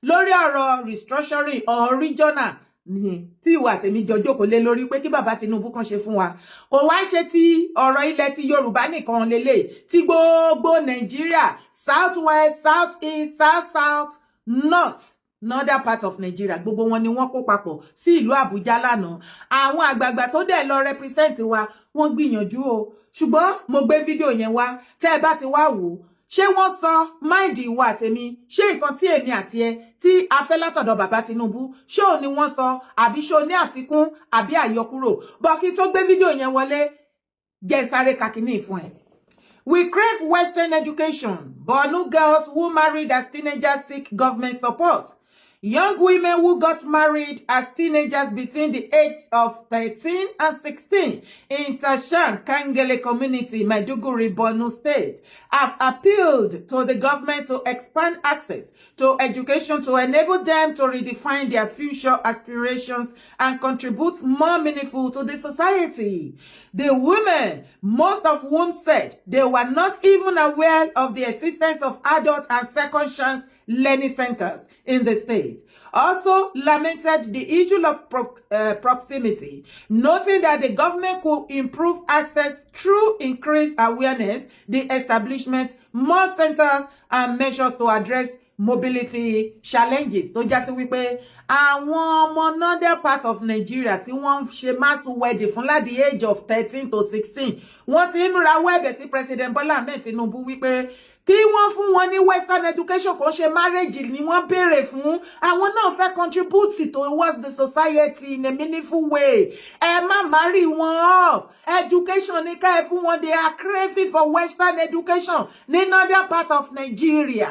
lórí ọ̀rọ̀ restructuring or regional ni tí ìwà tèmi jọ jókòó lé lórí pé kí bàbá Tinubu kan ṣe fún wa kò wá ṣe ti ọ̀rọ̀ ilẹ̀ ti Yorùbá nìkan lélẹ̀ tí gbogbo Nàìjíríà south west south east south south north northern part of Nigeria gbogbo wọn ni wọ́n kó papọ̀ sí ìlú Àbújá lánàá àwọn àgbààgbà tó dẹ̀ lọ represent wa wọ́n gbìyànjú o ṣùgbọ́n mo gbé fídíò yẹn wá tẹ́ ẹ bá ti wá wò ó ṣé wọ́n sọ máìdì ìwà àtẹ̀mí ṣé nǹkan tí èmi àti ẹ tí a fẹ́ látọ̀dọ̀ bàbá Tinubu ṣé ò ní wọ́n sọ àbí ṣé ò ní àfikún àbí àyọkúrò bọ́ kí tó gbé fídíò yẹn wọlé jẹ́ sáré kakíní fún ẹ. We crave Western education, but no girls who married as teenagers seek government support. Young women who got married as teenagers between the ages of 13 and 16 in Tashan, Kangele community, Maiduguri, Borno State, have appealed to the government to expand access to education to enable them to redefine their future aspirations and contribute more meaningful to the society. The women, most of whom said they were not even aware of the existence of adult and second chance learning centers in the state, also lamented the issue of proximity, noting that the government could improve access through increased awareness, the establishment more centers and measures to address mobility challenges. Tó já sí wípé àwọn ọmọ northern part of Nigeria tí wọ́n ń ṣe mass wedding fún láti the age of 13 to 16 wọ́n ti ń rawọ́ ẹ̀bẹ̀ sí President Bola Ahmed Tinubu wípé kí wọ́n fún wọn ní western education kò ṣe marriage ni wọ́n béèrè fún àwọn náà fẹ́ contribute towards the society in a meaningful way ẹ má marry wọn off education ní ká ẹ fún wọn they are craving for western education ní northern part of Nigeria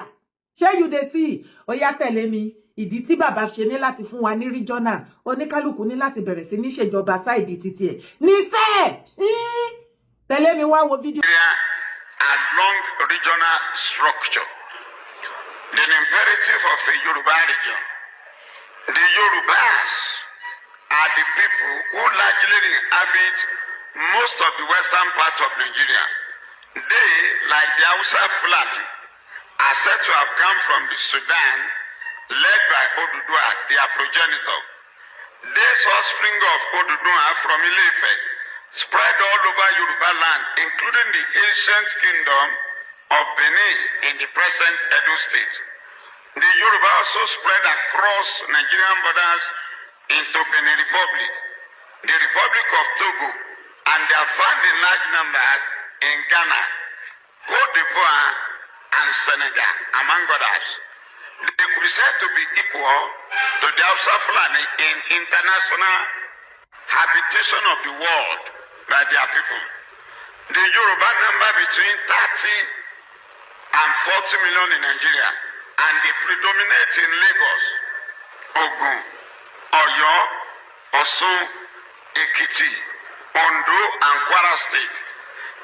ṣé you dey see ó yá tẹ̀lé mi ìdí tí bàbá ṣe ní láti fún wa ní regional oníkálùkù ní láti bẹ̀rẹ̀ sí ní ṣèjọba sáìdì títí ẹ̀ níṣẹ́ tẹ̀lé mi wá wo fídíò. Along regional structure, the imperative of a Yoruba region. The Yorubas are the people who largely inhabit most of the western part of Nigeria. They, like the Hausa Fulani, are said to have come from the Sudan, led by Oodua, their progenitor. This offspring of Oodua from Ile-Ife spread all over Yoruba land, including the ancient kingdom of Benin in the present Edo State. The Yoruba also spread across Nigerian borders into Benin Republic, the Republic of Togo, and they are found in large numbers in Ghana, Cote d'Ivoire, and Senegal, among others. They could be said to be equal to the Hausa Fulani in international habitation of the world by their people. The Yoruba number between 30 and 40 million in Nigeria, and they predominate in Lagos, Ogun, Oyo, Osun, Ekiti, Ondo, and Kwara State.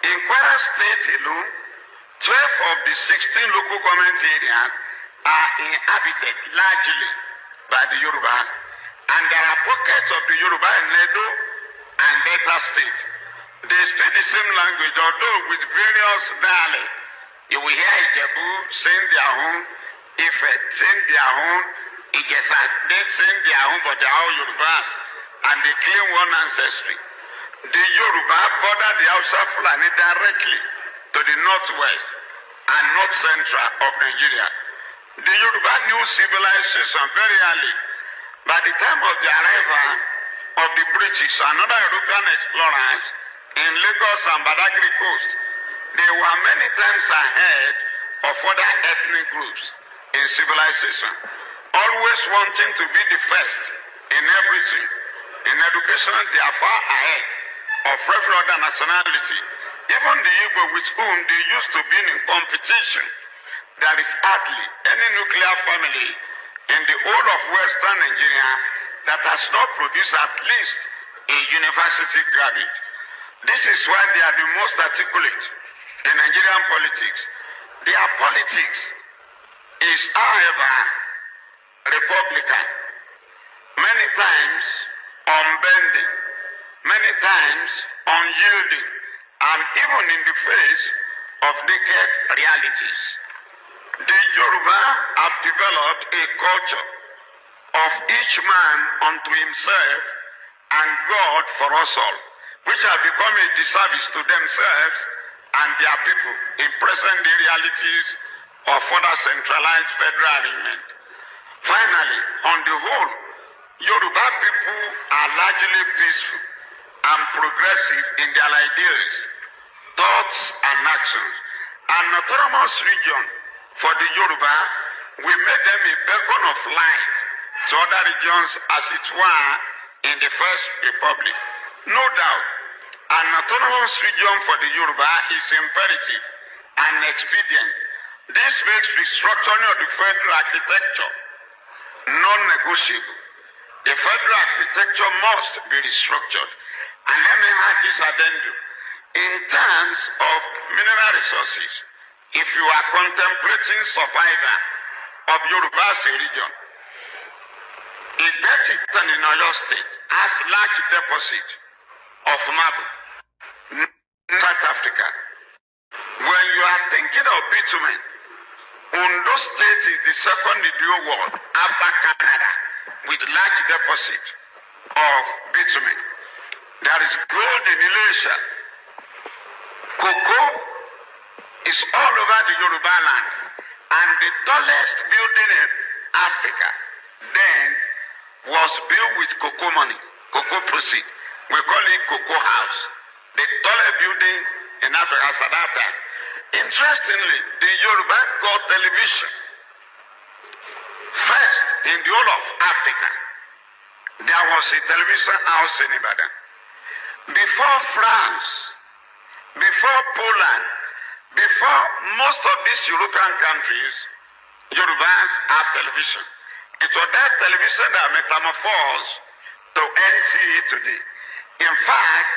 In Kwara State alone, 12 of the 16 local government areas are inhabited largely by the Yoruba, and there are pockets of the Yoruba in Edo and Delta State. They speak the same language, although with various dialects. You will hear Ijebu saying their own, Ife saying their own, Igesa they saying their own, but they are all Yorubas, and they claim one ancestry. The Yoruba border the Hausa Fulani directly to the northwest and north central of Nigeria. The Yoruba knew civilization very early. By the time of the arrival of the British and other European explorers in Lagos and Badagry coast, they were many times ahead of other ethnic groups in civilization, always wanting to be the first in everything. In education, they are far ahead of every other nationality. Even the Igbo with whom they used to be in competition, there is hardly any nuclear family in the whole of Western Nigeria that has not produced at least a university graduate. This is why they are the most articulate in Nigerian politics. Their politics is, however, Republican, many times unbending, many times unyielding, and even in the face of naked realities. The Yoruba have developed a culture of each man unto himself and God for us all, which have become a disservice to themselves and their people in present day realities of further centralized federal arrangement. Finally, on the whole, Yoruba people are largely peaceful and progressive in their ideas, thoughts, and actions. An autonomous region for the Yoruba will make them a beacon of light to other regions as it were in the First Republic. No doubt, an autonomous region for the Yoruba is imperative and expedient. This makes restructuring of the federal architecture non-negotiable. The federal architecture must be restructured. And let me add this addendum. In terms of mineral resources, if you are contemplating survival of Yoruba as a region, Igbetitan in Oyo State has large deposit of marble in South Africa. When you are thinking of bitumen, Ondo State is the second in the world after Canada with large deposit of bitumen. There is gold in Elisha. Cocoa is all over the Yoruba land, and the tallest building in Africa then was built with cocoa money, cocoa proceed. We call it Cocoa House, the tallest building in Africa at that time. Interestingly, the Yoruba got television first in the whole of Africa. There was a television house in Ibadan. Before France, before Poland, before most of these European countries, Yorubas have television. It was that television that metamorphosed to NTA today. In fact,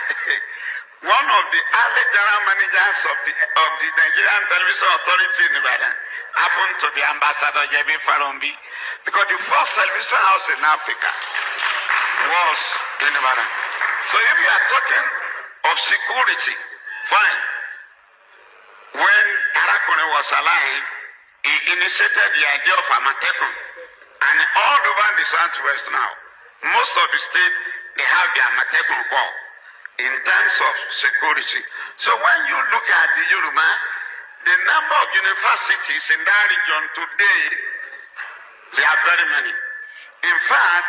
one of the early general managers of the Nigerian Television Authority in Ibadan happened to be Ambassador Yemi Farombi, because the first television house in Africa was in Ibadan. So if you are talking of security, fine. When Arakune was alive, he initiated the idea of Amatekun. And all over the Southwest now, most of the states, they have the Amatekun call in terms of security. So when you look at the Yoruba, the number of universities in that region today, they are very many. In fact,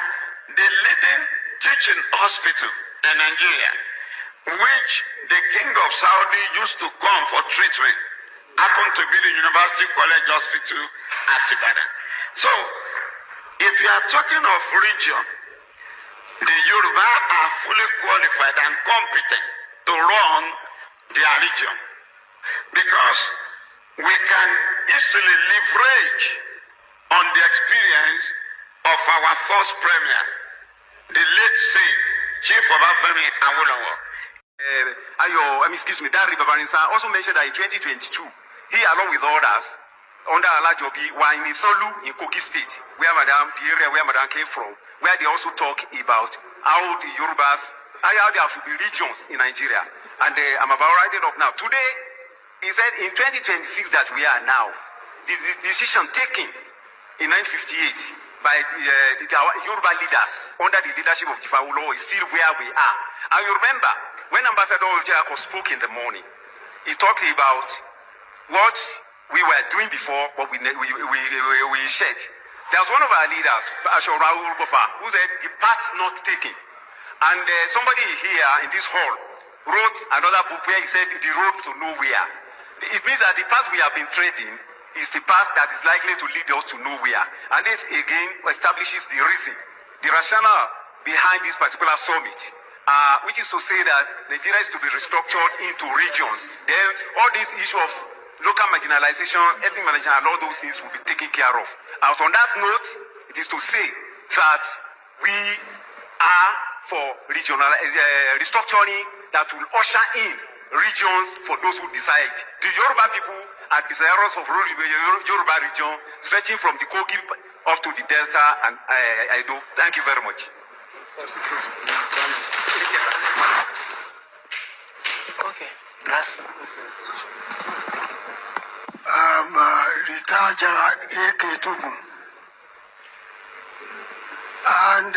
the leading teaching hospital in Nigeria, which the king of Saudi used to come for treatment, happened to be the University College Hospital at Ibadan. So, if you are talking of region, the Yoruba are fully qualified and competent to run their region, because we can easily leverage on the experience of our first premier, the late saint, Chief Obafemi Awolowo. Dari Babarinsa also mentioned that in 2022, he along with others, under Alajobi, were in Isolu in Kogi State, the area where Madam came from, where they also talk about how the Yorubas, how there should be regions in Nigeria. And I'm about writing up now. Today, he said in 2026 that we are now, the decision taken in 1958 by the Yoruba leaders under the leadership of Jifawulo is still where we are. And you remember, when Ambassador Ojako spoke in the morning, he talked about what we were doing before, what we shared. There was one of our leaders, Ashok Rahul Bofa, who said, the path not taken. And somebody here in this hall wrote another book where he said, the road to nowhere. It means that the path we have been treading is the path that is likely to lead us to nowhere. And this again establishes the reason, the rationale behind this particular summit, which is to say that Nigeria is to be restructured into regions. Then all this issue of local marginalization, ethnic marginalization, and all those things will be taken care of. And so on that note, it is to say that we are for regional restructuring that will usher in regions for those who decide. The Yoruba people are desirous of Yoruba region stretching from the Kogi up to the Delta and Edo. Thank you very much. Okay, last. Retired General A.K. Togun. And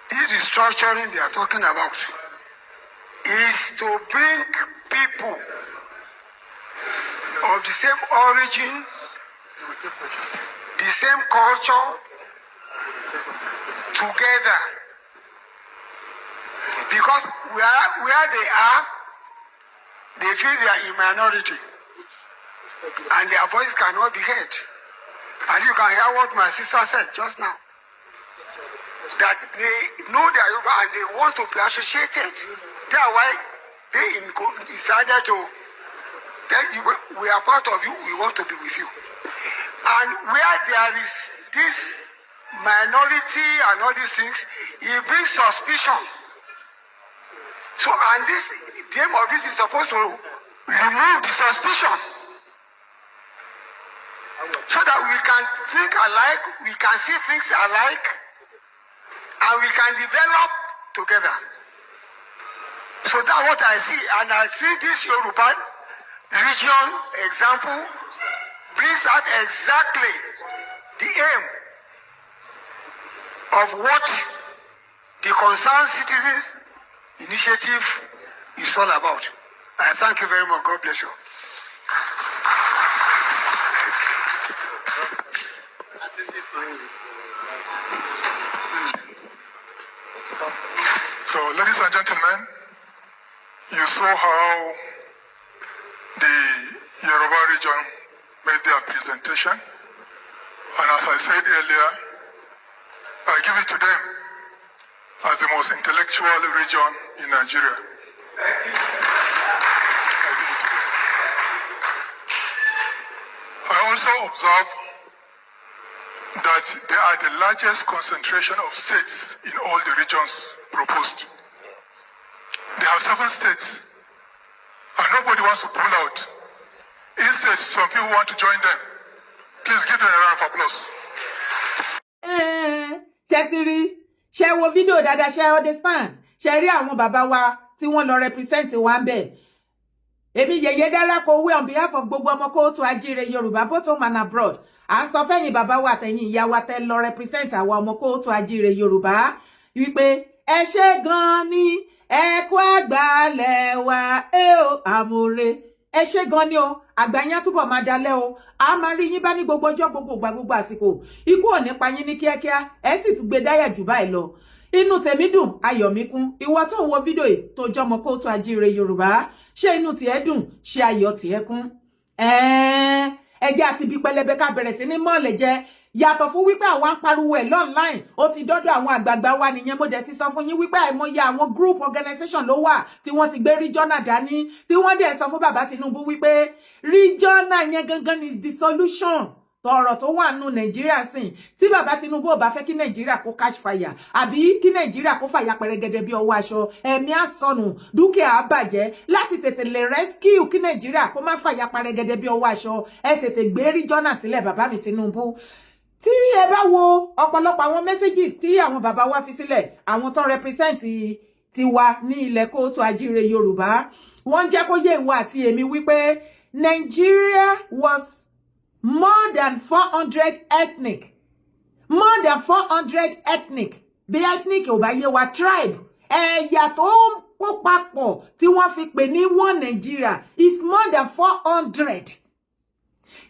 this restructuring they are talking about is to bring people of the same origin, the same culture together. Because where they are, they feel they are in minority and their voice cannot be heard. And you can hear what my sister said just now. That they know their Yoruba and they want to be associated. That's why they decided to tell you, we are part of you, we want to be with you. And where there is this minority and all these things, it brings suspicion. So, and this, the aim of this is supposed to remove the suspicion. So that we can think alike, we can see things alike, and we can develop together. So that's what I see. And I see this Yoruba region example brings out exactly the aim of what the Concerned Citizens Initiative is all about. I thank you very much. God bless you. So, ladies and gentlemen, you saw how the Yoruba region made their presentation. And as I said earlier, I give it to them as the most intellectual region in Nigeria. I give it to them. I also observe that they are the largest concentration of states in all the regions proposed. They have 7 states, and nobody wants to pull out. Instead, some people want to join them. Please give them a round of applause. Ṣé ṣe wo fídíò dáadáa, ṣe understand, ṣe rí àwọn bàbá wa tí wọ́n lọ represent wa ńbẹ̀. Èmi Yèyé Dára Kowé on behalf of gbogbo ọmọ kóòtù ajíire Yorùbá both home and abroad. À ń sọ fẹ́yìn bàbá wa àtẹ̀yìn ìyá wa tẹ́ lọ represent àwa ọmọ kóòtù ajíire Yorùbá wípé ẹ ṣé gan ni ẹ kú àgbàlẹ̀ wa o àmúre. Ẹ ṣé gan ni o, àgbà yín á túbọ̀ máa dalẹ̀ o. A máa rí yín bá ní gbogbo ọjọ́ gbogbo àsìkò. Ikú ò ní pa yín ní kíákíá, ẹ sì tún gbé dáyà jù báyìí lọ. Inú tèmi dùn, ayọ̀ mi kún. Ìwọ tó ń wo fídíò yìí tó jọmọ kóòtù ajíire Yorùbá, ṣé inú tiẹ̀ dùn, ṣé ayọ̀ tiẹ̀ kún? Ẹjẹ́ àti ibi pẹlẹbẹ ká bẹ̀rẹ̀ sí ní mọ́ọ̀lẹ̀ jẹ. Yàtọ̀ fún wípé àwọn ń pariwo ẹ̀ online, ó ti dọ́dọ̀ àwọn àgbààgbà wa nìyẹn. Mo dẹ̀ ti sọ fún yín wípé àìmọye àwọn group organization ló wà tí wọ́n ti gbé regional dání, tí wọ́n dẹ̀ sọ fún bàbá Tinubu wípé regional yẹn gangan is the solution tọ̀rọ̀ tó wà nù Nàìjíríà sìn. Tí bàbá Tinubu ò bá fẹ́ kí Nàìjíríà kó catch fire àbí kí Nàìjíríà kó fàyà pẹrẹgẹdẹ bí ọwọ́ aṣọ, ẹ̀mí á sọnù, dúkìá á bàjẹ́, láti tètè lè rescue kí Nàìjíríà kó má fàyà pẹrẹgẹdẹ bí ọwọ́ aṣọ, ẹ tètè gbé regional sílẹ̀ bàbá mi Tinubu. Tí ẹ bá wo ọ̀pọ̀lọpọ̀ àwọn messages tí àwọn bàbá wa fi sílẹ̀, àwọn tó represent tiwa ní ilẹ̀ kóòtù ajíire Yorùbá, wọ́n jẹ́ kó yé ìwọ àti èmi wípé Nigeria was more than 400 ethnic. More than 400 ethnic. Bí ethnic ò bá yé wa tribe. Ẹ̀yà tó ń kó papọ̀ tí wọ́n fi pè ní one Nigeria is more than 400.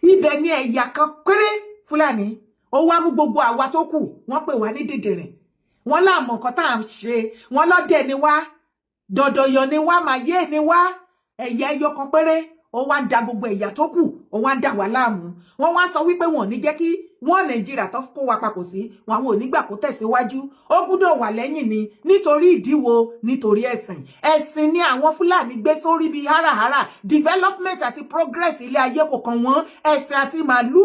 Ibẹ̀ ni ẹ̀yà kan péré Fúlàní. Ó wá mú gbogbo àwa tó kù, wọ́n pè wá ní dìdìrìn. Wọ́n láàmọ̀ nǹkan tá à ń ṣe. Wọ́n lọ́dẹ̀ ni wá. Dọ̀dọ̀yọ̀ ni wá, màyé ni wá. Ẹ̀yà ẹyọ kan péré. Ó wá ń da gbogbo ẹ̀yà tó kù, ó wá ń dà wá láàmú. Wọ́n wá sọ wípé wọn ò ní jẹ́ kí wọ́n Nàìjíríà tó kó wa papọ̀ sí, wọn àwọn ò ní gbà kó tẹ̀síwájú. Ó gbúdọ̀ wà lẹ́yìn ni nítorí ìdíwọ́, nítorí ẹ̀sìn. Ẹ̀sìn ni àwọn Fúlàní gbé sórí bí háràhárà. Development àti progress ilé ayé kò kàn wọ́n, ẹ̀sìn àti màálù.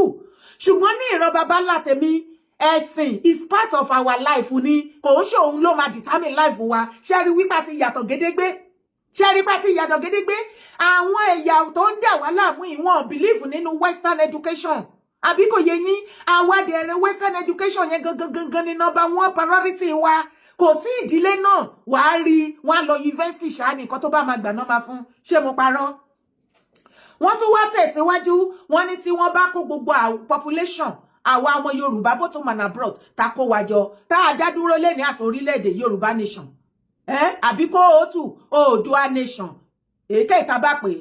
Ṣùgbọ́n ní ìran baba ńlá tèmi, ẹ̀sìn is part of our life ni. Kò ń ṣòun ló máa determine life wa. Ṣé rí wípé àti yàtọ̀ gédégbé? Ṣẹ́rí bá ti yàtọ̀ gédégbé, àwọn ẹ̀yà tó ń dà wá láàmú ìwọ̀n believe nínú western education. Àbí kò yé yín, àwa dẹ̀rẹ̀ western education yẹn gangan ni number 1 priority wa. Kò sí ìdílé náà, wàá rí wọn lọ university ṣáà nìkan tó bá máa gbà náà máa fún. Ṣé mo parọ́? wọ́n tún wá tẹ̀síwájú wọ́n ní tí wọ́n bá kó gbogbo population àwa ọmọ Yorùbá both home and abroad ta kó wa jọ tá a dá dúró lẹ́ni àti orílẹ̀-èdè Yorùbá nation àbí kó o tù Oodua nation èké ìta bá pé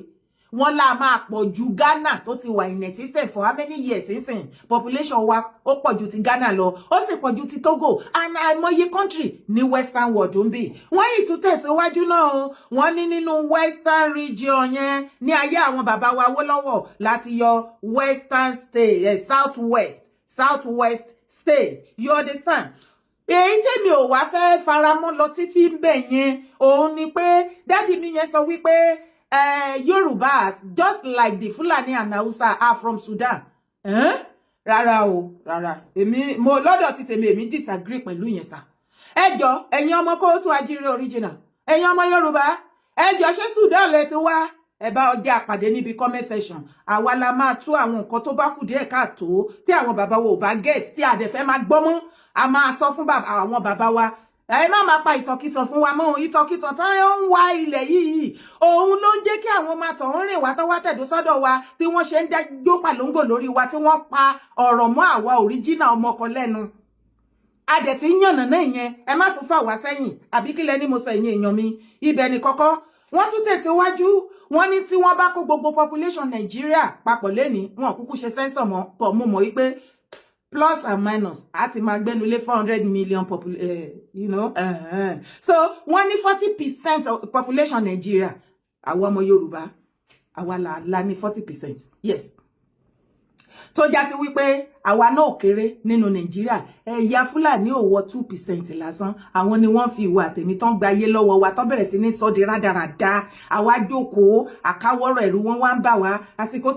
wọ́n la máa pọ̀ ju Ghana tó ti wà in existence for how many years sísìn population wa ó pọ̀ ju ti Ghana lọ ó sì pọ̀ ju ti Togo and àìmọye country ní western world ń bì wọ́n yìí tún tẹ̀síwájú náà wọ́n ní nínú western region yẹn ní ayé àwọn bàbá wa Awólọ́wọ̀ láti yọ western state southwest state you understand èyí tèmi ò wá fẹ́ faramọ́ lọ títí ń bẹ̀ yẹn òun ni pé dádì mi yẹn sọ wípé Yorubas just like the Fulani and Hausa are from Sudan rárá o rárá èmi mo lọ́dọ̀ ti tèmi èmi disagree pẹ̀lú yẹn sá ẹ jọ̀ọ́ ẹ̀yin ọmọ Kóòtù Àjíire original ẹ̀yin ọmọ Yorùbá ẹ jọ̀ọ́ ṣé Sudan lẹ ti wá ẹ bá ọjà àpàdé níbi comment section àwa la máa tú àwọn nǹkan tó bá kù díẹ̀ káàtó tí àwọn bàbá wa ò bá get tí a dẹ̀ fẹ́ máa gbọ́ mọ́ a máa sọ fún àwọn bàbá wa ẹ má máa pa ìtọ̀kìtàn fún wa mọ́ ìtọ̀kìtàn tí wọ́n ń wá ilẹ̀ yìí òun ló ń jẹ́ kí àwọn máa tọ̀ ń rìn wá tó wá tẹ̀dó sọ́dọ̀ wa tí wọ́n ṣe ń dájó pàlóńgò lórí wa tí wọ́n pa ọ̀rọ̀ mọ́ àwa original ọmọkọ lẹ́nu a dẹ̀ ti ń yànnà náà yẹn ẹ má tún fà wá sẹ́yìn àbí kílẹ̀ ní mo sọ ẹ̀yin èèyàn mi ibẹ̀ ni kọ́kọ́ wọ́n tún tẹ̀síwájú wọ́n ní tí wọ́n bá kó gbogbo population Nàìjíríà papọ̀ lẹ́ni wọn kúkú ṣe sẹ́ńsọ̀ mọ́ pọ̀ mo mọ̀ wípé plus and minus àti máa gbẹ́nulé 400 million so wọ́n ní 40% of population Nigeria àwa ọmọ Yorùbá àwa la ní 40% yes tó já sí wípé àwa náà kéré nínú Nàìjíríà ẹ̀yà Fúlàní ò wọ 2% lásán àwọn ni wọ́n fi ìwà tèmi tán gba ayé lọ́wọ́ wa tán bẹ̀rẹ̀ sí ní sọ di rádaràda àwa jókòó àkáwọ́rọ̀ ẹ̀rù wọn wá ń bà wá àsìkò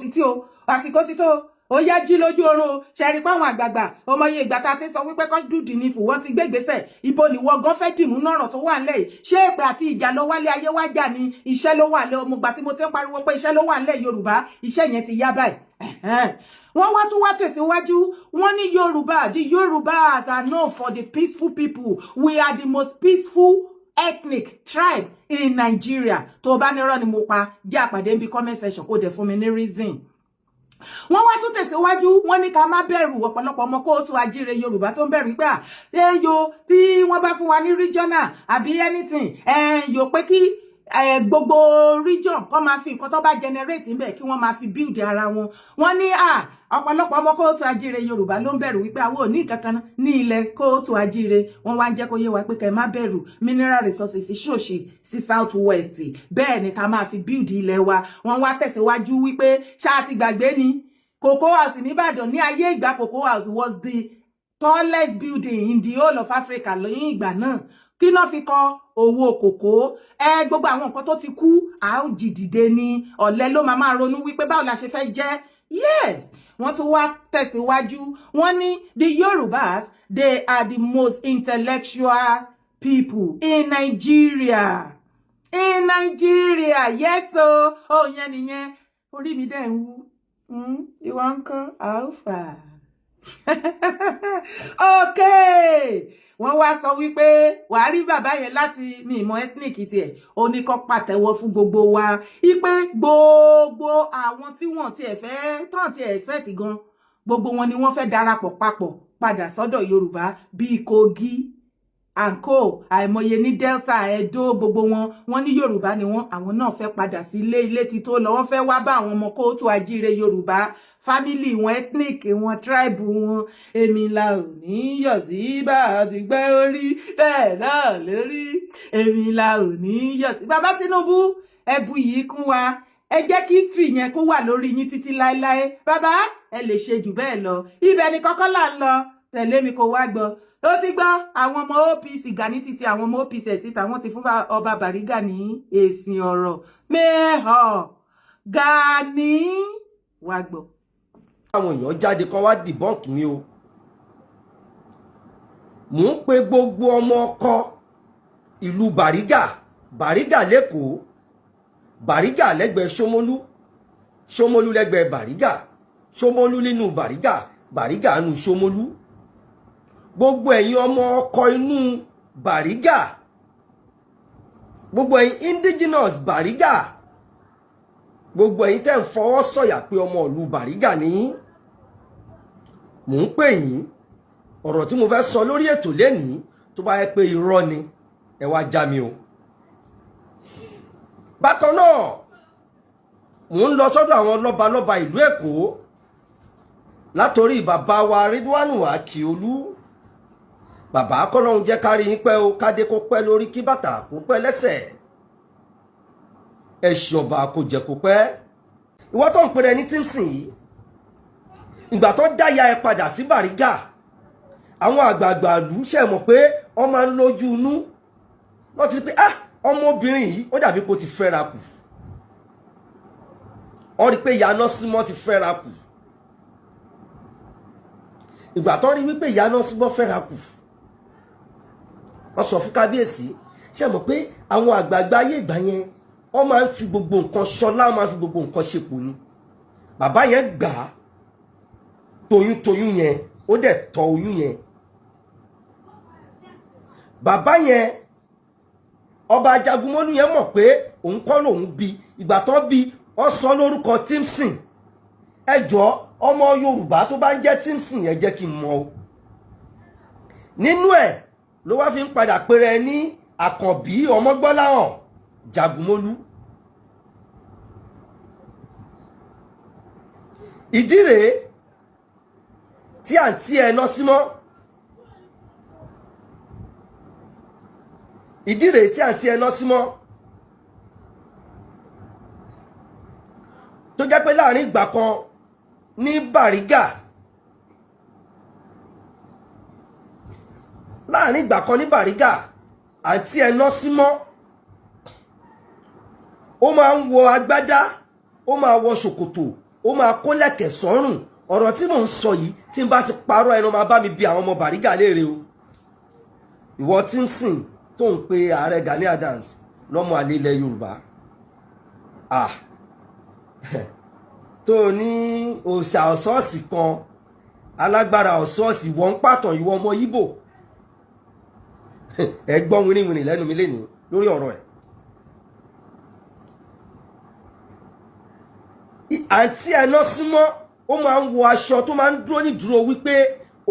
tító ó yá jí lójú oorun ṣe rí páwọn àgbààgbà ọmọye ìgbà tá a ti sọ wípé kán dùdì ní fún wọn ti gbé ìgbésẹ̀ ibo ni wọ́n gan fẹ́ dìmú nọ̀rọ̀ tó wà nílẹ̀ ṣé èpè àti ìjà ló wálé ayé wá jà ní iṣẹ́ ló wà lẹ́ ọmọgbà tí mo ti ń pariwo pé iṣẹ́ ló wà nílẹ̀ Yorùbá iṣẹ́ yẹn ti yá báyìí wọ́n wá tún wá tẹ̀síwájú wọ́n ní Yorùbá the Yorubas are known for the peaceful people we are the most peaceful ethnic tribe in Nigeria tó bá nírọ́ ni mo pa jẹ́ àpàdé níbi comment section kó dẹ̀ fún mi ní reason wọ́n wá tún tẹ̀síwájú wọ́n ní ká má bẹ̀rù ọ̀pọ̀lọpọ̀ ọmọ Kóòtù Àjíire Yorùbá tó ń bẹ̀rù pé ẹyọ tí wọ́n bá fún wa ní regional àbí anything yóò pé kí gbogbo region kó máa fi nǹkan tó bá generate ńbẹ̀ kí wọ́n máa fi build ara wọn wọ́n ní ọ̀pọ̀lọpọ̀ ọmọ Kóòtù Àjíire Yorùbá ló ń bẹ̀rù wípé àwọn ò ní kankan ní ilẹ̀ Kóòtù Àjíire wọ́n wá ń jẹ́ kó yé wa pé kẹ́ má bẹ̀rù mineral resources ṣòṣì sí south west bẹ́ẹ̀ ni tá máa fi build ilẹ̀ wa wọ́n wá tẹ̀síwájú wípé ṣáà ti gbàgbé ni Cocoa House ní Ìbàdàn ní ayé ìgbà Cocoa House was the tallest building in the whole of Africa lóyìn ìgbà náà kí náà fi kọ́ owó kòkó gbogbo àwọn nǹkan tó ti kú a ó jí dìde ní ọ̀lẹ ló máa ronú wípé báwo la ṣe fẹ́ jẹ́ yes wọ́n tún wá tẹ̀síwájú wọ́n ní the Yorubas they are the most intellectual people in Nigeria yes o yẹn nìyẹn orí mi dẹ̀ ń wú ìwọ ń kọ́ alpha okay wọ́n wá sọ wípé wàá rí bàbá yẹn láti mi ìmọ̀ ethnic tiẹ̀ ó ní kó pàtẹ́wọ́ fún gbogbo wa ipe gbogbo àwọn tí wọ́n tiẹ̀ fẹ́ tán tiẹ̀ expect gan gbogbo wọn ni wọ́n fẹ́ darapọ̀ papọ̀ padà sọ́dọ̀ Yorùbá bíi Kogi àǹkó àìmọye ní Delta Edo gbogbo wọn ní Yorùbá ni àwọn náà fẹ́ padà sí ilé ti tó lọ wọ́n fẹ́ wá bá àwọn ọmọ Kóòtù Àjíire Yorùbá family wọn ethnic wọn tribe wọn èmi la ò ní yọ̀ sí bá a ti gbẹ́ orí bẹ́ẹ̀ náà lórí èmi la ò ní yọ̀ sí. Bàbá Tinubu ẹbù yìí kún wa ẹ jẹ́ kí history yẹn kó wà lórí yín títí láéláé bàbá ẹ lè ṣe jù bẹ́ẹ̀ lọ ibẹ̀ ni kọ́kọ́ là ń lọ tẹ̀lé mi kó wá gbọ́ ó ti gbọ́ àwọn ọmọ OPC Gani títí àwọn ọmọ OPC síta wọ́n ti fún ọba Bariga ní èsì ọ̀rọ̀ mẹ́họ̀ Gani wá gbọ́. àwọn èèyàn jáde kan wá debunk mi o mò ń pe gbogbo ọmọ ọkọ ìlú Bariga lẹ́kọ̀ọ́ Bariga lẹ́gbẹ̀ẹ́ Ṣómólú lẹ́gbẹ̀ẹ́ Bariga Ṣómólú nínú Bariga nínú Ṣómólú gbogbo ẹ̀yin ọmọ ọkọ inú Bariga gbogbo ẹ̀yin indigenous Bariga gbogbo ẹ̀yin tẹ́ ń fọwọ́ sọ̀yà pé ọmọ ìlú Bàrígà ni mò ń pè yín ọ̀rọ̀ tí mo fẹ́ sọ lórí ètò lénìí tó bá yẹ pé irọ́ ni ẹ wá já mi o. bákan náà mò ń lọ sọ́dọ̀ àwọn lọ́balọ́ba ìlú Èkó látòrí bàbá wa Ridwanu Akiolu bàbá kọ́lọ́hún jẹ́ kárí yín pẹ́ o kádé kó pẹ́ lórí kí bàtà kó pẹ́ lẹ́sẹ̀ ẹ̀ṣin ọba kò jẹ́ kó pẹ́ ìwọ tó ń pèrè ní tímsìn yìí ìgbà tó dáyà ẹ padà sí Bàrígà àwọn àgbààgbà ìlú ṣe mọ̀ pé wọ́n máa ń lójú inú wọ́n ti rí pé ọmọbìnrin yìí ó dàbí pé ó ti fẹ́ra kù wọ́n rí pé ìyáná símọ́ ti fẹ́ra kù ìgbà tó rí wípé ìyáná símọ́ fẹ́ra kù wọ́n sọ fún kábíyèsí ṣe mọ̀ pé àwọn àgbààgbà ayé ìgbà yẹn wọ́n máa ń fi gbogbo nǹkan ṣọlá wọ́n máa ń fi gbogbo nǹkan ṣepò ni bàbá yẹn gbà á toyúntoyún yẹn ó dẹ̀ tọ́ oyún yẹn bàbá yẹn ọba Ajagunmọ́lú yẹn mọ̀ pé òun kọ́ lòun bí ìgbà tán bí wọ́n sọ lórúkọ Tímsìn ẹjọ́ ọmọ Yorùbá tó bá ń jẹ́ Tímsìn yẹn jẹ́ kí n mọ̀ o nínú ẹ̀ ló wá fi ń padà pèrè ní Àkànbí Ọmọgbọ́láhàn Jagunmọ́lú ìdí rèé tí àǹtí ẹ̀ ná símọ́ ìdí rèé tí àǹtí ẹ̀ ná símọ́ tó jẹ́ pé láàrin ìgbà kan ní Bàrígà àǹtí ẹ̀ ná símọ́ ó máa ń wọ agbádá ó máa wọ ṣòkòtò ó máa kó lẹ̀kẹ̀ sọ́rùn ọ̀rọ̀ tí mò ń sọ yìí tí n bá ti parọ́ ẹnu máa bá mi bi àwọn ọmọ Bàrígà léèrè o ìwọ Tímsìn tó ń pe ààrẹ Gani Adams lọ́mọ àlè ilẹ̀ Yorùbá tó ní òòṣà ọ̀ṣọ́ọ̀ṣì kan alágbára ọ̀ṣọ́ọ̀ṣì wọ́n ń pàtàn ìwọ ọmọ Ìgbò ẹ gbọ́ wìrìwìrì lẹ́nu mi lénìí lórí ọ̀rọ̀ ẹ̀ àǹtí ẹ̀ ná símọ́ ó máa ń wọ aṣọ tó máa ń dúró nídúró wípé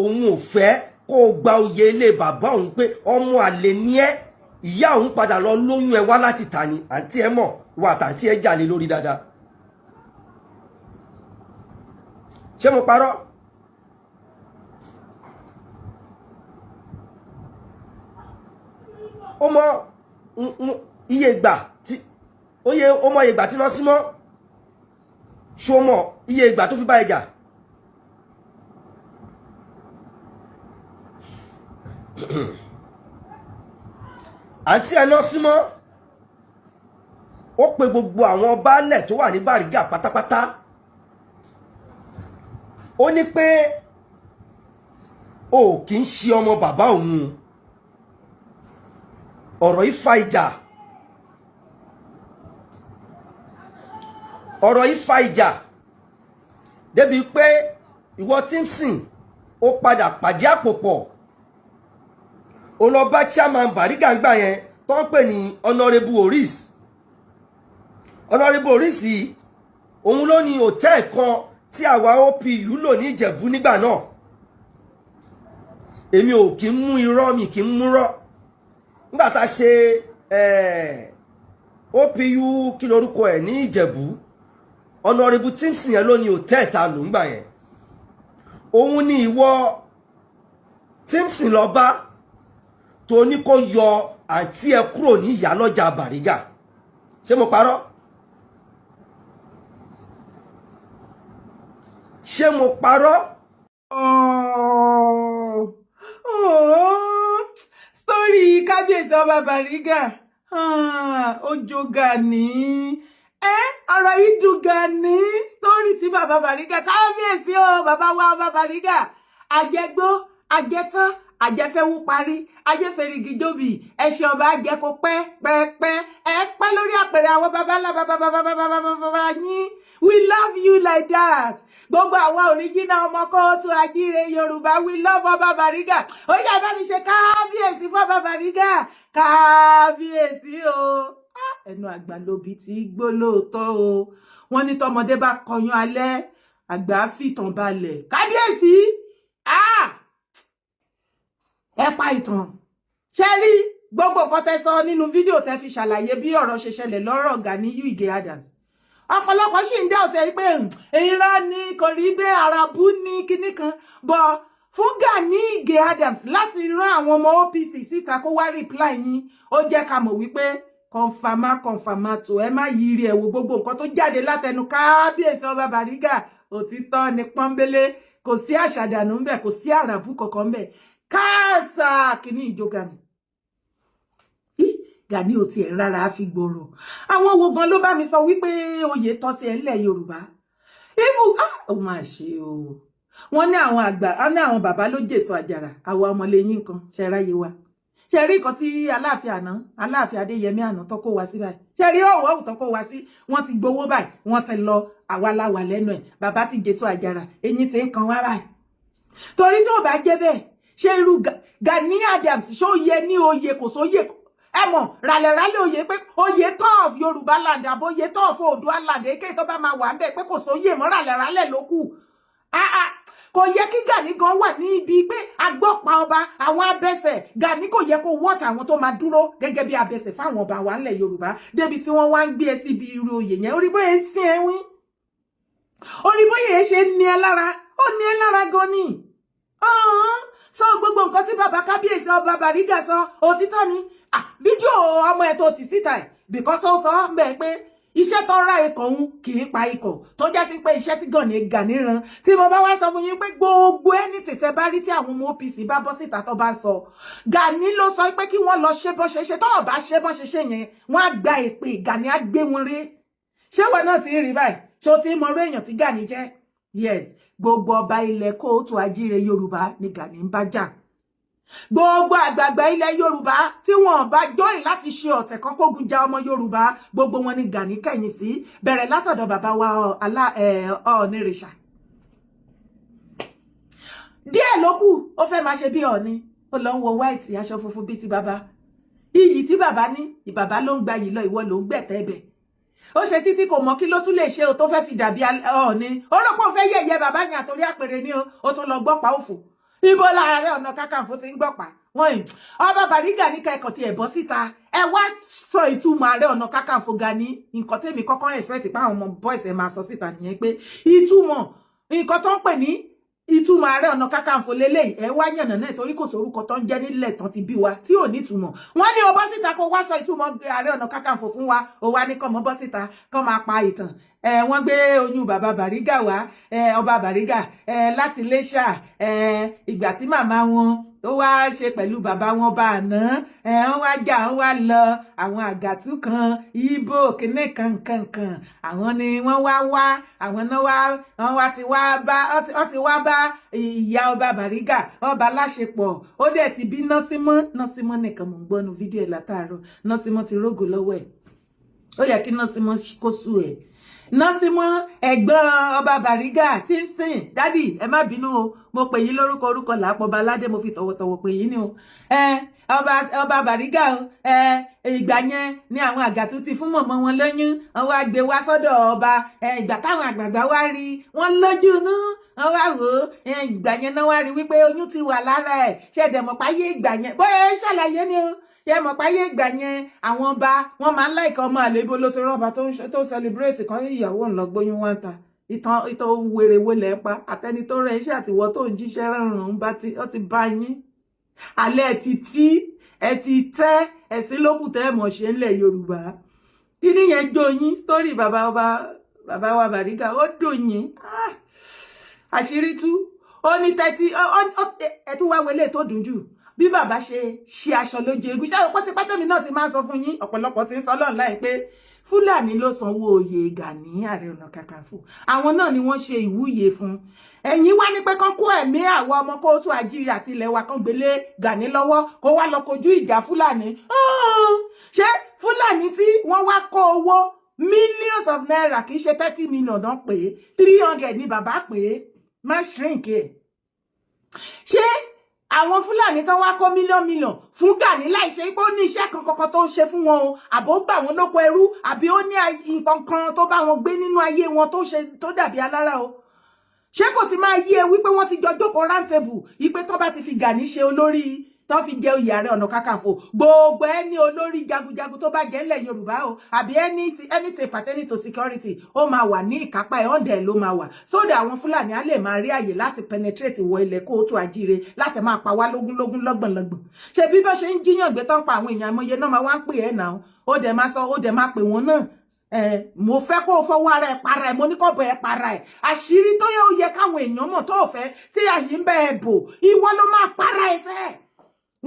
òun ò fẹ́ kó o gba oyè ilé bàbá òun pé ọmọ àlè ni ẹ́ ìyá òun padà lọ lóyún ẹ wá láti ta ni àǹtí ẹ mọ̀ wà àtàǹtí ẹ jà lé lórí dáadáa ṣé mo parọ́ ó mọ iye ìgbà tí ó mọ iye ìgbà tí lọ sí mọ́ ṣó mọ iye ìgbà tó fi bá ẹjà àǹtí ẹ̀ lọ símọ́ ó pe gbogbo àwọn baálẹ̀ tó wà ní Bàrígà pátápátá ó ní pé o kì í ṣe ọmọ bàbá òun ọ̀rọ̀ yìí fa ìjà débi pé ìwọ Tímsìn ó padà pàdé àpòpọ̀ ó lọ bá chairman Bàrígà ńgbà yẹn tó ń pè ní Honourable Oris yìí òun ló ní hòtẹ́ẹ̀lì kan tí àwa OPU lò ní Ìjẹ̀bú nígbà náà èmi ò kí ń mú irọ́ mi kí ń múrọ́ nígbà tá a ṣe OPU kí lorúkọ ẹ̀ ní Ìjẹ̀bú Honourable Tímsìn yẹn ló ní hòtẹ́ẹ̀lì tá a lò ńgbà yẹn òun ni ìwọ Tímsìn lọ bá tó ní kó yọ àǹtí ẹ kúrò ní ìyálọ́jà Bàrígà ṣé mo parọ́ Story kábíyèsí ọba Bàrígà ó jó Gani ọ̀rọ̀ yìí dùn Gani story tí bàbá Bàrígà kábíyèsí o bàbá wa ọba Bàrígà àjẹgbó àjẹtán àjẹfẹ́wú parí àjẹfẹ́rìgì jóbi ẹ̀ṣẹ̀ ọba àjẹkó pẹ́ lórí àpẹẹrẹ àwọn bàbá yín we love you like that gbogbo àwa original ọmọ kóòtù àjíire Yorùbá we love ọba Bàrígà ó yá bá mi ṣe kábíyèsí fún ọba Bàrígà kábíyèsí o ẹnu àgbà lóbi tí gbó lóòótọ́ o wọ́n ní tọmọdé bá kọyán alẹ́ àgbà fìtàn balẹ̀ kábíyèsí ẹ pa ìtàn ṣe rí gbogbo nǹkan tẹ́ sọ nínú fídíò tẹ́ fi ṣàlàyé bí ọ̀rọ̀ ṣe ṣẹlẹ̀ lọ́rọ̀ Ganiyu Ige Adams ọ̀pọ̀lọpọ̀ sì ń dá ọ̀tẹ̀ pé irọ́ ni kò rí bẹ́ẹ̀ àràbù ní kinní kan bọ̀ fún Ganiyu Ige Adams láti rán àwọn ọmọ OPC síta kó wá reply yín ó jẹ́ ká mọ̀ wípé kọ̀ǹfàmà tó ẹ má yí rí ẹ wo gbogbo nǹkan tó jáde látẹnu kábíyèsí ọba Bariga òtítọ́ ní pọ́nbélé kò sí àṣàdànù ńbẹ̀ kò sí àràbù kankan ńbẹ̀ káàsà kìíní ìjọba mi Gani ò tiẹ̀ rárá fi gbòòrò àwọn wo gan ló bá mi sọ wípé oyè tọ́ sí ẹ ńlẹ̀ Yorùbá ifu ó máa ṣe o wọ́n ní àwọn àgbà ní àwọn bàbá ló jèso àjàrà àwọn ọmọlẹ́yìn kan ṣe ráyé wa ṣe rí nǹkan tí Aláàfin Adéyẹmí àná tó kó wa sí báyìí ṣe rí ọ̀wọ́ tó kó wa sí wọ́n ti gbowó báyìí wọ́n ti lọ àwa láwà lẹ́nu ẹ̀ bàbá ti jèso àjàrà eyín ti ń kan wá báyìí torí tí ò bá jẹ́ bẹ́ẹ̀ ṣe irú Gani Adams ṣó yẹ ní oyè kò sóyè ẹ mọ̀ ràlẹ̀ràlẹ̀ oyè pé oyè tọ́ of Yorùbá land àbò oyè tọ́ of Oodua land èké tó bá máa wà ń bẹ̀ pé kò sóyè mọ́ ràlẹ̀ràlẹ̀ ló kù kò yẹ kí Gani gan wà ní ibi pé agbọ́pa ọba àwọn abẹ́sẹ̀ Gani kò yẹ kó wọ́ọ̀tà àwọn tó máa dúró gẹ́gẹ́ bí abẹ́sẹ̀ fáwọn ọba wa ńlẹ̀ Yorùbá débi tí wọ́n wá ń gbé ẹ síbi irú oyè yẹn orí bóyá ń sin ẹ wí orí bóyá ẹ ṣe ní ẹ lára ó ní ẹ lára gan ni sọ gbogbo nǹkan tí bàbá kábíyèsí ọba Bariga sọ òtítọ́ ni fídíò ọmọ ẹ̀ tó ti síta ẹ̀ because ó sọ bẹ́ẹ̀ pé iṣẹ́ tó ra ikọ̀ òun kì í pa ikọ̀ tó já sí pé iṣẹ́ tí Gani ran tí mo bá wá sọ fún yín pé gbogbo ẹni tètè bá rí tí àwọn ọmọ OPC bá bọ́ síta tó bá sọ Gani ló sọ pé kí wọ́n lọ ṣe bó ṣe ṣe tó bá ṣe bó ṣe ṣe yẹn wọ́n á gba èpè Gani á gbé wọn rí ṣé wọn náà ti ń rí báyìí ṣé o ti mọ orí èèyàn tí Gani jẹ́ yes gbogbo ọba ilẹ̀ kóòtù ajíire Yorùbá ni Gani ń bá jà gbogbo àgbààgbà ilẹ̀ Yorùbá tí wọ́n bá join láti ṣe ọ̀tẹ̀ kan kógun ja ọmọ Yorùbá gbogbo wọn ni Gani kẹ̀yìn sí bẹ̀rẹ̀ látọ̀dọ̀ bàbá wa Ọ̀nìrìṣà díẹ̀ ló kù ó fẹ́ máa ṣe bí Ọ̀ọ̀ni ó lọ ń wọ white aṣọ funfun bíi ti bàbá iyì tí bàbá ní ìbàbá ló ń gba yìí lọ ìwọ ló ń gbẹ̀tẹ́ ẹ̀bẹ̀ ó ṣe títí kò mọ̀ kí ló tún lè ṣe o tó fẹ́ fi dàbí Ọ̀ọ̀ni ó rò pé ó fẹ́ yẹ̀yẹ́ bàbá yẹn àtòrí àpèrè ni ó tún lọ gbọ́pàá òfò ibo Ààrẹ Ọ̀nà Kakanfò ti ń gbọ́pàá wọ́n yìí ọba Bariga ní kẹ́kọ̀ọ́ tí ẹ̀ bọ́ síta ẹ wá sọ ìtumọ̀ Ààrẹ Ọ̀nà Kakanfò Gani nǹkan tẹ́mi kọ́kọ́ expect pé àwọn ọmọ boys ẹ̀ máa sọ síta nìyẹn pé ìtumọ̀ nǹkan tó ń pè ní ìtumọ̀ Ààrẹ Ọ̀nà Kakanfò lélẹ́yìí ẹ wá yànnà náà torí kò sórúkọ tó ń jẹ́ nílẹ̀ tán ti bí wa tí ò ní ìtumọ̀ wọ́n ní o bọ́ síta kó wá sọ ìtumọ̀ Ààrẹ Ọ̀nà Kakanfò fún wa ó wá ní kọ́mọ bọ́ síta kọ́ máa pa ìtàn wọ́n gbé oyún bàbá Bariga wá ọba Bariga láti Iléṣà ìgbà tí màmá wọn ó wá ṣe pẹ̀lú bàbá wọn bá àná wọ́n wá jà wọ́n wá lọ àwọn àgàtú kan Ìgbò kíní kankankan àwọn ni wọ́n wá àwọn náà wọ́n ti wá bá ìyá ọba Bariga ọba láṣepọ̀ ó dẹ̀ ti bí Násímọ́ nìkan mò ń gbọ́nu fídíò ẹ̀ látàárọ̀ Násímọ́ ti rógò lọ́wọ́ ẹ̀ ó yẹ kí Násímọ́ kó sú ẹ̀ Násímọ́ ẹ̀gbọ́n ọba Bariga tí ń sìn dádì ẹ má bínú o mo pè yín lórúkọ làápọ̀ baládé mo fi tọ̀wọ̀tọ̀wọ̀ pè yín ni o ọba Bariga o ìgbà yẹn ni àwọn àgàtú ti fún mọ̀mọ́ wọn lóyún wọ́n wá gbé wá sọ́dọ̀ ọba ìgbà táwọn àgbààgbà wá rí wọ́n lójú inú wọ́n wá wò ó ìgbà yẹn náà wá rí wípé oyún ti wà lára ẹ̀ ṣẹ̀dẹ̀ mọ̀ páyé ìgbà yẹn bóyá ṣàlàyé ni o yẹ mọ̀ páyé ìgbà yẹn àwọn ọba wọn máa ń láìka ọmọ àlébó ló tó rọ́bà tó celebrate kan ìyàwó ńlọ gbóyún wọn ta ìtàn wèrè wo lẹ́ pa àtẹni tó rẹ iṣẹ́ àtiwọ́ tó ń jíṣẹ́ ránran ó ti bá yín alẹ́ ẹ ti tẹ́ ẹ̀sìn lókùtẹ́ ẹ̀mọ̀ ṣe ńlẹ̀ Yorùbá kí nìyẹn jó yín story bàbá wa Bariga ó dùn yín àṣírí tú ó ní tẹ́tí ẹ tún wá wọlé tó dùn jù bí bàbá ṣe aṣọ lójú egun ṣáà pọ́tipátẹ́mi náà ti máa ń sọ fún yín ọ̀pọ̀lọpọ̀ ti ń sọ lọ́nà láì pé Fúlàní ló sanwó oyè Gani Ààrẹ Ọ̀nà Kakanfò àwọn náà ni wọ́n ṣe ìwúyè fún ẹ̀yin wá ní pé kán kó ẹ̀mí àwọn ọmọ kóòtù àjíire àti ilẹ̀ wa kan gbélé Gani lọ́wọ́ kó wá lọ kojú ìjà Fúlàní ṣé Fúlàní tí wọ́n wá kó owó millions of naira kì í ṣe 30 million náà pé 300 ni bàbá pé má shrink ẹ̀ ṣé àwọn Fúlàní tán wá kó mílíọ̀n fún Gani láìṣe pé ó ní iṣẹ́ kankan tó ṣe fún wọn o, àbó gbà wọn lóko ẹrú, àbí ó ní nǹkan kan tó bá wọn gbé nínú ayé wọn tó dàbí alára o. Ṣé kò ti máa yé wípé wọ́n ti jọ jókòó rántébù wípé tó bá ti fi Gani ṣe olórí tó fi jẹ oyè Ààrẹ Ọ̀nà Kakanfò, gbogbo ẹni olórí jagunjagun tó bá jẹ́ ńlẹ̀ Yorùbá o, àbí anything pertaining to security ó máa wà ní ìkápá ẹ̀, ọ̀dẹ̀ ló máa wà, sódà àwọn Fúlàní á lè máa rí àyè láti penetrate wọ ilẹ̀ kóòtù àjíire láti máa pa wá lógúnlógún lọ́gbọ̀nlọ́gbọ̀n. Ṣé bí bá ṣe ń jíyàn gbé tán pa àwọn èèyàn àmọye náà máa wá ń pè ẹ́ náà, ó dẹ̀ máa sọ, ó dẹ̀ máa pè wọ́n náà. Mo fẹ́ kó fọwọ́ ara ẹ̀ para ẹ̀, mo ní kó bọ̀ ẹ̀ para ẹ̀. Àṣírí tó yẹ káwọn èèyàn mọ̀ tó fẹ́ tí àṣì ń bẹ ẹ̀ bò, ìwọ ló máa para ẹ̀ sẹ́ẹ̀.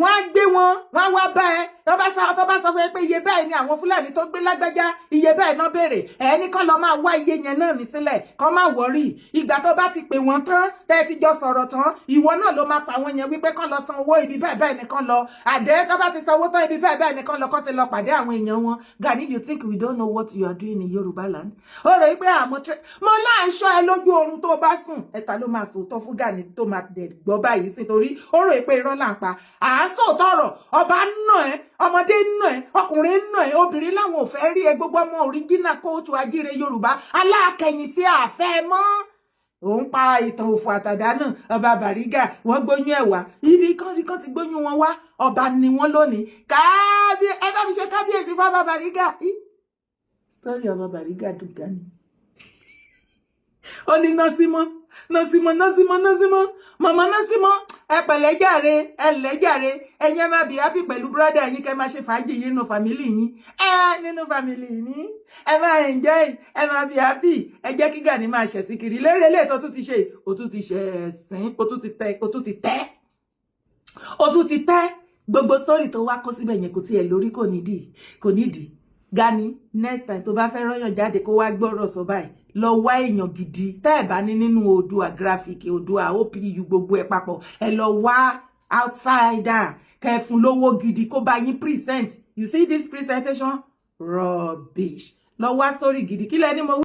Wọ́n á gbé wọn wá bá ẹ tó bá sọ fún ẹ pé iye bẹ́ẹ̀ ni àwọn Fúlàní tó gbé lágbájá, iye bẹ́ẹ̀ náà béèrè, ẹni kan lọ máa wá iye yẹn náà ní sílẹ̀, kan máa wọ̀rí. Ìgbà tó bá ti pè wọ́n tán tẹ́ ti jọ sọ̀rọ̀ tán, ìwọ náà ló máa pa àwọn yẹn wípé kán lọ san owó ibi bẹ́ẹ̀ nìkan lọ, àdé tó bá ti san owó tán ibi bẹ́ẹ̀ nìkan lọ, kán ti lọ pàdé àwọn èèyàn wọn. Gani, you think we don't know what you are doing in Yoruba land? Ó rò wípé mo láà ń ṣọ́ ẹ lójú oorun tó bá sùn, ẹ̀ta ló máa sòótọ́ fún Gani tó máa gbọ́ báyìí sí, torí ó rò wípé irọ́ là ń pa. Sòótọ́rọ̀, ọba nà ẹ́, ọmọdé nà ẹ́, ọkùnrin nà ẹ́, obìnrin láwọn ò fẹ́ rí ẹ, gbogbo ọmọ òríjínà kóòtù àjíire Yorùbá aláàkẹyìn sí àfẹ́ mọ́. Òun pa ìtàn òfò àtàdánù ọba Bariga, wọ́n gbóyún ẹ̀ wá, ibi kan ti gbóyún wọn wá, ọba ni wọ́n lónìí. Ẹ bá mi ṣe kábíyèsí fún ọba Bariga. Sọ́rí ọba Bariga dùn Gani. Ó ní násímọ́ màmá násímọ́, ẹ pẹ̀lẹ́ jàre, ẹ lẹ́ jàre, ẹ̀yin máa be happy pẹ̀lú brọ́dà yín, kẹ́ máa ṣe fàájì yín nínú fàmílì yín. Nínú fàmílì yín ẹ máa enjoy, ẹ máa be happy. Ẹ jẹ́ kí Gani máa ṣẹ̀ sí kiri lérè lè tó tún ti ṣe, ó tún ti ṣẹ̀ ẹ̀sìn, ó tún ti tẹ́ gbogbo story tó wá kó síbẹ̀ yẹn kò tiẹ̀ lórí, kò nídìí. Gani, next time tó bá fẹ́ rọ́yàn jáde kó wá gbọ́rọ̀ sọ báyìí, lọ wá èèyàn gidi tẹ́ ẹ̀ bá ní nínú Oodua graphic, Oodua OPU gbogbo ẹ̀ papọ̀, ẹ lọ wá outsider kẹfún lówó gidi kó bá yín present. You see this presentation rubbish. Lọ wá story gidi, kí lẹ́ni mo